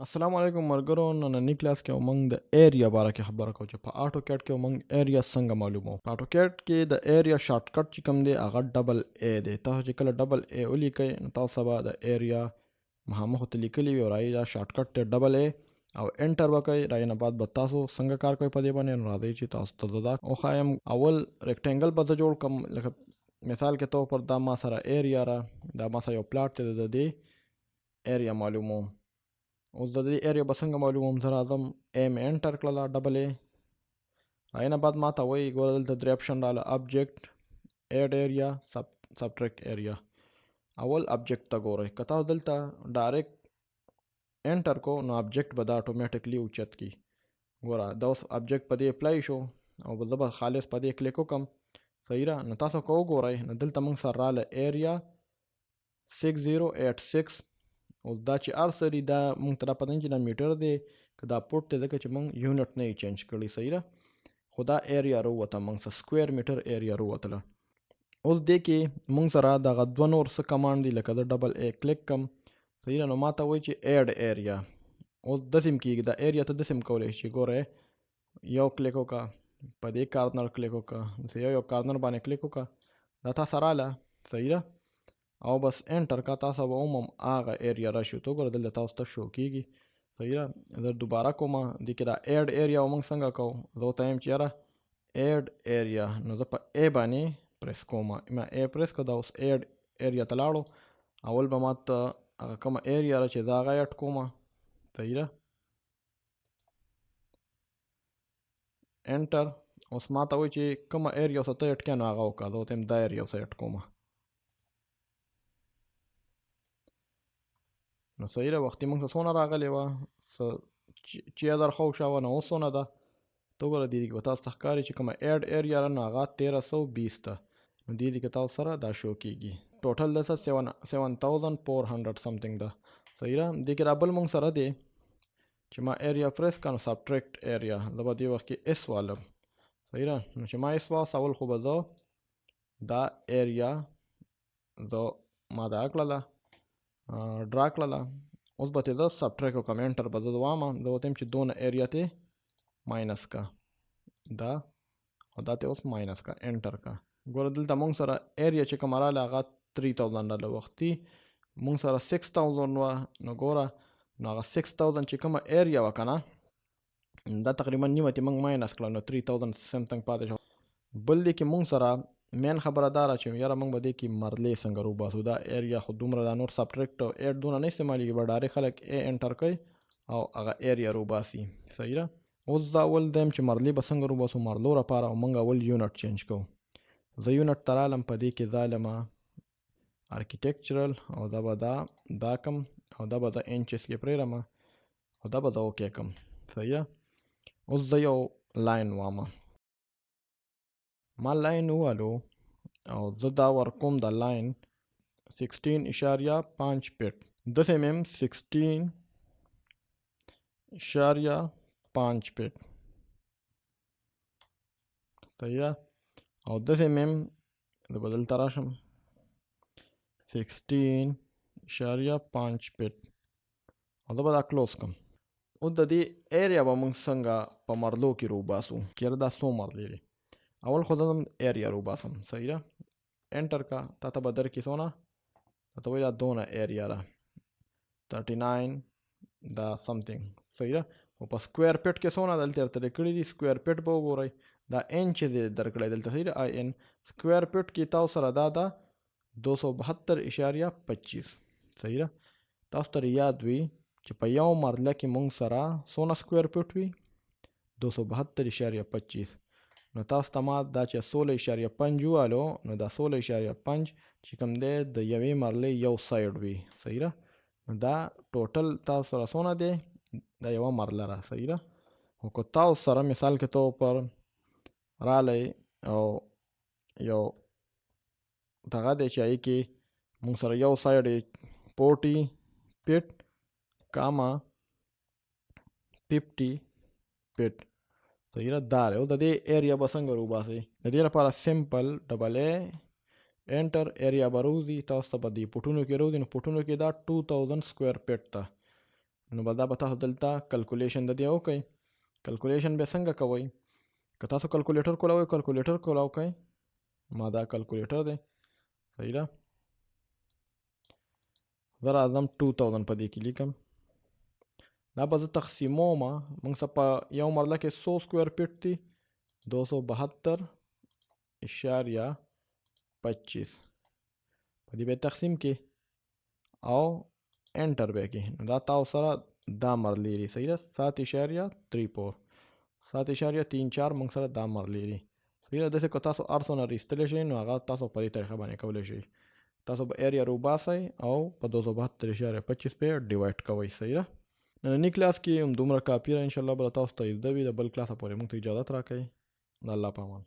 السلام علیکم مرګرو نننی کلاس کې موږ د ایریا باره کې خبره کوو چې په آټو کیډ کې موږ ایریا څنګه معلومو. په آټو کیډ کې د ایریا شارټ کټ چې کوم دی هغه ډبل ای دی. تاسو چې کله ډبل ای ولیکئ نو تاسو به د ایریا مخامخ ته لیکلی وي او راځي دا شارټ کټ دی ډبل ای او انټر وکړئ. راځي نه بعد به تاسو څنګه کار کوئ په دې باندې نو راځئ چې تاسو ته دا وښایم. اول ریکټینګل به زه جوړ کړم، لکه مثال کې طور پر دا ما سره ایریا را، دا ما سره یو پلاټ دی د دې ایریا معلوموم. اوس د دې ایریا به څنګه معلوموم؟ زه راځم ای مې انټر کړله ډبل ای، هغې نه بعد ما ته وایي ګوره دلته درې اپشن راغله، ابجیکټ، ایډ ایریا، سبټریکټ ایریا. اول ابجیکټ ته ګورئ، که تاسو دلته ډایرکټ انټر کو نو ابجیکټ به دا اتومیټکلی اوچت کی. ګوره دا اوس ابجیکټ په دې اپلای شو او زه به خالص په دې کلیک وکړم. صحیح ده؟ نو تاسو که وګورئ نو دلته موږ سره راغله ایریا 6086. اوس دا چې ار سری دا مونږ ته دا پته نه چې دا میټر دی که دا پوټ دی، ځکه چې مونږ یونټ نه یې چینج کړی. صحیح ده؟ خو دا ایریا راووته مونږ سره سکویر میټر ایریا راووتله. اوس دې کې مونږ سره دغه دوه نور څه کمانډ دي، لکه زه ډبل ای کلیک کم. صحیح ده؟ نو ما ته وایي چې ایډ ایریا. اوس داسې کېږي، دا ایریا ته داسې کولی چې ګوره یو کلیک وکړه، په دې کارنر کلیک وکړه، یو کارنر باندې کلیک وکړه، دا تاسو راله. صحیح ده؟ او بس انټر کا، تاسو به عموم هغه ایریا راشي. تو ګوره دلته تاسو ته شو کیږي. صحیح ده؟ زه دوباره کومه دې کې دا ایډ ایریا موږ څنګه کوو؟ زه ورته یم چې یاره ایډ ایریا، نو زه په ای باندې پریس کوم. ما ای پریس کړه، دا اوس ایډ ایریا ته لاړو. اول به ما ته هغه کومه ایریا ده چې زه هغه ایډ کومه. صحیح ده؟ انټر. اوس ما ته وایي چې کومه ایریا اوس ته ایډ کړې نو هغه وکړه. زه ورته یم دا ایریا اوس ایډ کومه. نو صحیح ده؟ وختي موږ ته څونه راغلې وه؟ 6000 خو شاوه، نو اوس څونه ده؟ ته ګوره دې کې به تاسو ته ښکاري چې کومه ایډ ایریا ده نو هغه 1320 ده. نو دې کې تاسو سره دا شو کېږي. ټوټل د څه 7400 سمثینګ ده. صحیح ده؟ دې کې را بل موږ سره دی چې ما ایریا پریس کړه نو سبټریکټ ایریا، زه به دې وخت کې اس والم. صحیح ده؟ نو چې ما اس واس اول خو به زه دا ایریا زه ما دا کړله ډرا کړله. اوس به ترې زه سبټریک وکړم، انټر به زه وامه. زه ورته یم چې دونه ایریا ته ماینس کا، دا او دا ته اوس ماینس کا، انټر کا. ګوره دلته مونږ سره ایریا چې کومه راغله هغه 3000 راغله، وختي مونږ سره 6000 وه. نو ګوره نو هغه 6000 چې کومه ایریا وه که نه، دا تقریبا نیمه ترې مونږ ماینس کړه، نو 3000 سمثینګ پاتې شو. بل دی کې مونږ سره مین خبره دا ده چې یاره موږ به دې کې مرلې څنګه روباسو. دا ایریا خو دومره دا نور سبټریکټ او ایډ دونه نه استعمالېږي، به ډایرکټ خلک ای انټر کوي او هغه ایریا روباسي. صحیح ده؟ اوس زه اول دیم چې مرلې به څنګه روباسو، مرلو لپاره موږ اول یونټ چینج کوو. زه یونټ ته رالم، په دې کې ظالمه ارکیټیکچرل او دا به دا کم او دا به د انچز کې پرېږدم او دا به زه اوکې کم. صحیح ده؟ اوس زه یو لاین وامه، ما لاین ووالو او زه دا ورکوم د لاین 16.5 فیټ. داسې مې 16.5 فیټ. صحیح ده؟ او داسې مې زه به دلته راشم 16.5 فیټ او زه به دا کلوز کړم. اوس د دې ایریا به موږ څنګه په مرلو کې روباسو، چېرې دا څو مرلې دي. اول خو زه ایریا روباسم. صحیح ده؟ انټر کا، تا ته به درکړي څونه، تا ته وایي دا دونه ایریا ده 39 دا سمثینګ. صحیح ده؟ خو په سکویر فیټ کې څونه دلته درته لیکلي دي، سکویر فیټ به وګورئ، دا انچ دې درکړی دلته. صحیح ده؟ آی ان سکویر فیټ کې تاسو سره دا ده 272.25. صحیح ده؟ تاسو ته یاد وي چې په یو مرله کې مونږ سره څونه سکویر فیټ وي، 272.25. نو تاسو ته ما دا چې 16.5 ووالو نو دا 16.5 چې کوم دی د یوې مرلې یو سایډ وي. صحیح ده؟ نو دا ټوټل تاسو سره څونه دی، دا یوه مرله ده. صحیح ده؟ خو که تاسو سره مثال کې طور پر رالی او یو دغه دی چې هغې کې مونږ سره یو سایډ 40 فیټ کاما 50 فیټ. صحیح ده؟ دا دی. او د دې ایریا به څنګه روباسئ؟ د دې لپاره سمپل ډبل ای انټر، ایریا به روځي، تاسو ته به دې پوټونو کې روځي. نو پوټونو کې دا 2000 سکویر فیټ ده. نو به دا به تاسو دلته کلکولیشن د دې وکئ. کلکولیشن به څنګه کوئ؟ که تاسو کلکولیټر کولاوئ کلکولیټر کولاو کوئ. ما دا کلکولیټر دی، صحیح ده. زه راځم 2000 په دې کې لیکم. دا به زه تقسیموم. موږ څه په یو مرله کې 100 سکویر فیټ دي، 272.25 په دې به تقسیم کې او انټر به کې. دا تاسو سره دا مرلې دي، صحیح ده. 7.34 7.34 موږ سره دا مرلې دي، صحیح ده. داسې که تاسو هر څه نه ایستلی شئ نو هغه تاسو په دې طریقه باندې کولی شئ. تاسو به ایریا روباسئ او په 272.25 پې ډیوایډ کوئ، صحیح ده. ننني کلاس کې هم دومره کافي ده. انشاءالله به تاسو ته زده وي. د بل کلاس پورې موږ ته اجازت راکئ. د الله په امان.